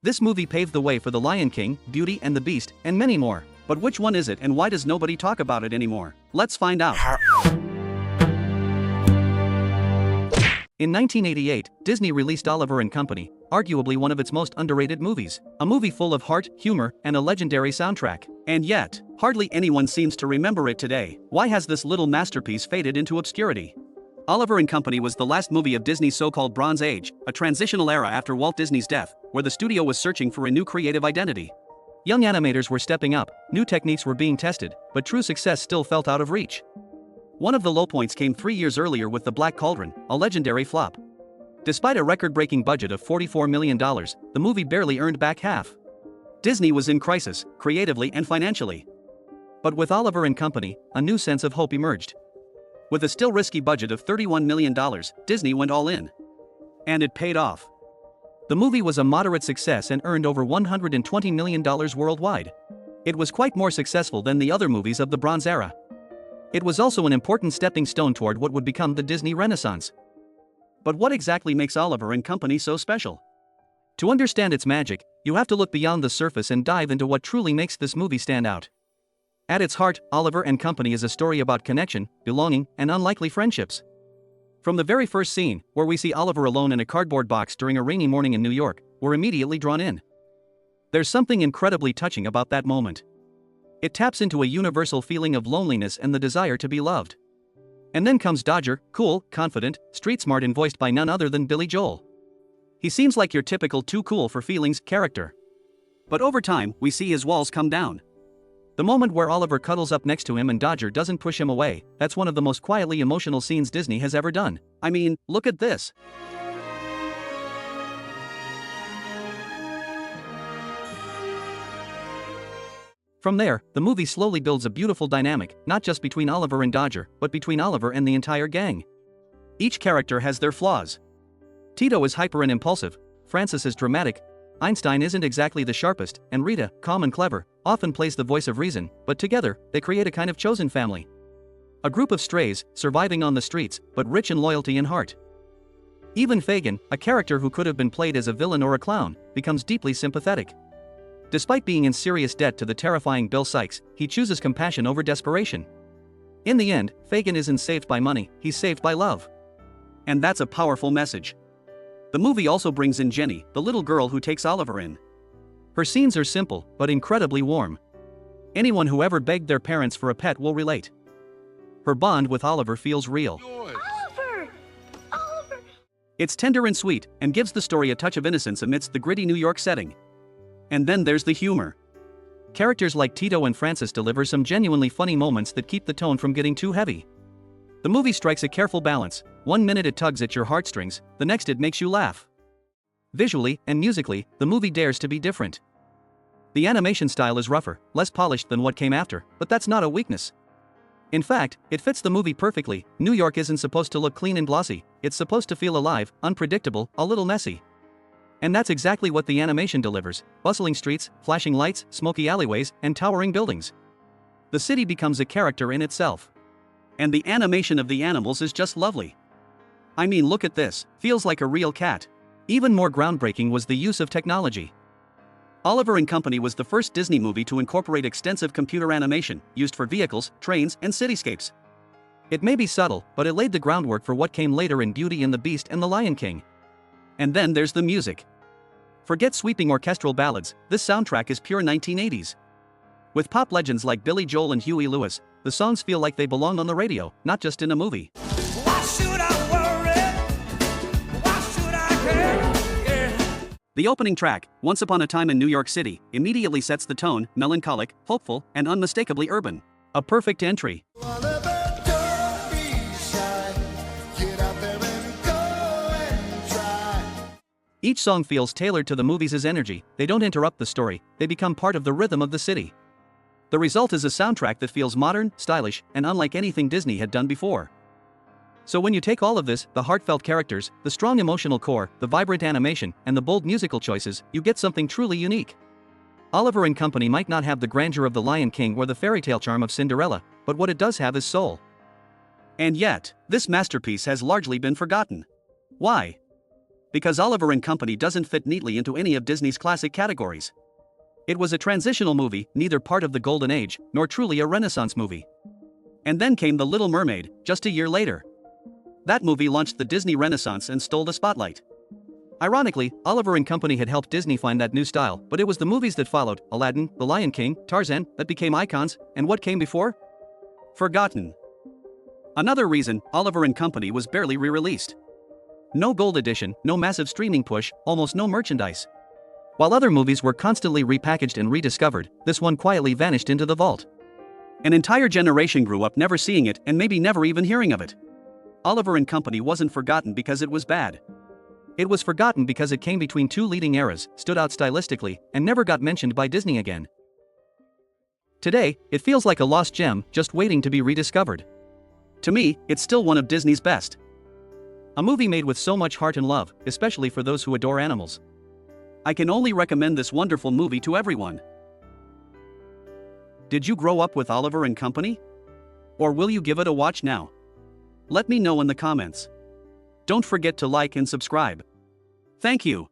This movie paved the way for The Lion King, Beauty and the Beast, and many more. But which one is it and why does nobody talk about it anymore? Let's find out. In 1988, Disney released Oliver and Company, arguably one of its most underrated movies. A movie full of heart, humor, and a legendary soundtrack. And yet, hardly anyone seems to remember it today. Why has this little masterpiece faded into obscurity? Oliver and Company was the last movie of Disney's so-called Bronze Age, a transitional era after Walt Disney's death, where the studio was searching for a new creative identity. Young animators were stepping up, new techniques were being tested, but true success still felt out of reach. One of the low points came 3 years earlier with The Black Cauldron, a legendary flop. Despite a record-breaking budget of $44 million, the movie barely earned back half. Disney was in crisis, creatively and financially. But with Oliver and Company, a new sense of hope emerged. With a still risky budget of $31 million, Disney went all in. And it paid off. The movie was a moderate success and earned over $120 million worldwide. It was quite more successful than the other movies of the Bronze Era. It was also an important stepping stone toward what would become the Disney Renaissance. But what exactly makes Oliver and Company so special? To understand its magic, you have to look beyond the surface and dive into what truly makes this movie stand out. At its heart, Oliver and Company is a story about connection, belonging, and unlikely friendships. From the very first scene, where we see Oliver alone in a cardboard box during a rainy morning in New York, we're immediately drawn in. There's something incredibly touching about that moment. It taps into a universal feeling of loneliness and the desire to be loved. And then comes Dodger, cool, confident, street smart and voiced by none other than Billy Joel. He seems like your typical too cool for feelings character. But over time, we see his walls come down. The moment where Oliver cuddles up next to him and Dodger doesn't push him away, that's one of the most quietly emotional scenes Disney has ever done. I mean, look at this. From there, the movie slowly builds a beautiful dynamic, not just between Oliver and Dodger, but between Oliver and the entire gang. Each character has their flaws. Tito is hyper and impulsive, Francis is dramatic, Einstein isn't exactly the sharpest, and Rita, calm and clever, often plays the voice of reason, but together, they create a kind of chosen family. A group of strays, surviving on the streets, but rich in loyalty and heart. Even Fagin, a character who could have been played as a villain or a clown, becomes deeply sympathetic. Despite being in serious debt to the terrifying Bill Sikes, he chooses compassion over desperation. In the end, Fagin isn't saved by money, he's saved by love. And that's a powerful message. The movie also brings in Jenny, the little girl who takes Oliver in. Her scenes are simple, but incredibly warm. Anyone who ever begged their parents for a pet will relate. Her bond with Oliver feels real. Oliver! Oliver! It's tender and sweet, and gives the story a touch of innocence amidst the gritty New York setting. And then there's the humor. Characters like Tito and Francis deliver some genuinely funny moments that keep the tone from getting too heavy. The movie strikes a careful balance. 1 minute it tugs at your heartstrings, the next it makes you laugh. Visually and musically, the movie dares to be different. The animation style is rougher, less polished than what came after, but that's not a weakness. In fact, it fits the movie perfectly. New York isn't supposed to look clean and glossy, it's supposed to feel alive, unpredictable, a little messy. And that's exactly what the animation delivers: bustling streets, flashing lights, smoky alleyways, and towering buildings. The city becomes a character in itself. And the animation of the animals is just lovely. I mean, look at this, feels like a real cat. Even more groundbreaking was the use of technology. Oliver and Company was the first Disney movie to incorporate extensive computer animation, used for vehicles, trains, and cityscapes. It may be subtle, but it laid the groundwork for what came later in Beauty and the Beast and The Lion King. And then there's the music. Forget sweeping orchestral ballads, this soundtrack is pure 1980s. With pop legends like Billy Joel and Huey Lewis, the songs feel like they belong on the radio, not just in a movie. Why should I worry? Why should I care? Yeah. The opening track, Once Upon a Time in New York City, immediately sets the tone, melancholic, hopeful, and unmistakably urban. A perfect entry. Oliver, don't be shy. Get out there and go and try. Each song feels tailored to the movie's energy, they don't interrupt the story, they become part of the rhythm of the city. The result is a soundtrack that feels modern, stylish, and unlike anything Disney had done before. So when you take all of this, the heartfelt characters, the strong emotional core, the vibrant animation, and the bold musical choices, you get something truly unique. Oliver and Company might not have the grandeur of The Lion King or the fairy tale charm of Cinderella, but what it does have is soul. And yet, this masterpiece has largely been forgotten. Why? Because Oliver and Company doesn't fit neatly into any of Disney's classic categories. It was a transitional movie, neither part of the Golden Age, nor truly a Renaissance movie. And then came The Little Mermaid, just a year later. That movie launched the Disney Renaissance and stole the spotlight. Ironically, Oliver and Company had helped Disney find that new style, but it was the movies that followed, Aladdin, The Lion King, Tarzan, that became icons, and what came before? Forgotten. Another reason, Oliver and Company was barely re-released. No gold edition, no massive streaming push, almost no merchandise. While other movies were constantly repackaged and rediscovered, this one quietly vanished into the vault. An entire generation grew up never seeing it and maybe never even hearing of it. Oliver and Company wasn't forgotten because it was bad. It was forgotten because it came between two leading eras, stood out stylistically, and never got mentioned by Disney again. Today, it feels like a lost gem, just waiting to be rediscovered. To me, it's still one of Disney's best. A movie made with so much heart and love, especially for those who adore animals. I can only recommend this wonderful movie to everyone. Did you grow up with Oliver and Company? Or will you give it a watch now? Let me know in the comments. Don't forget to like and subscribe. Thank you.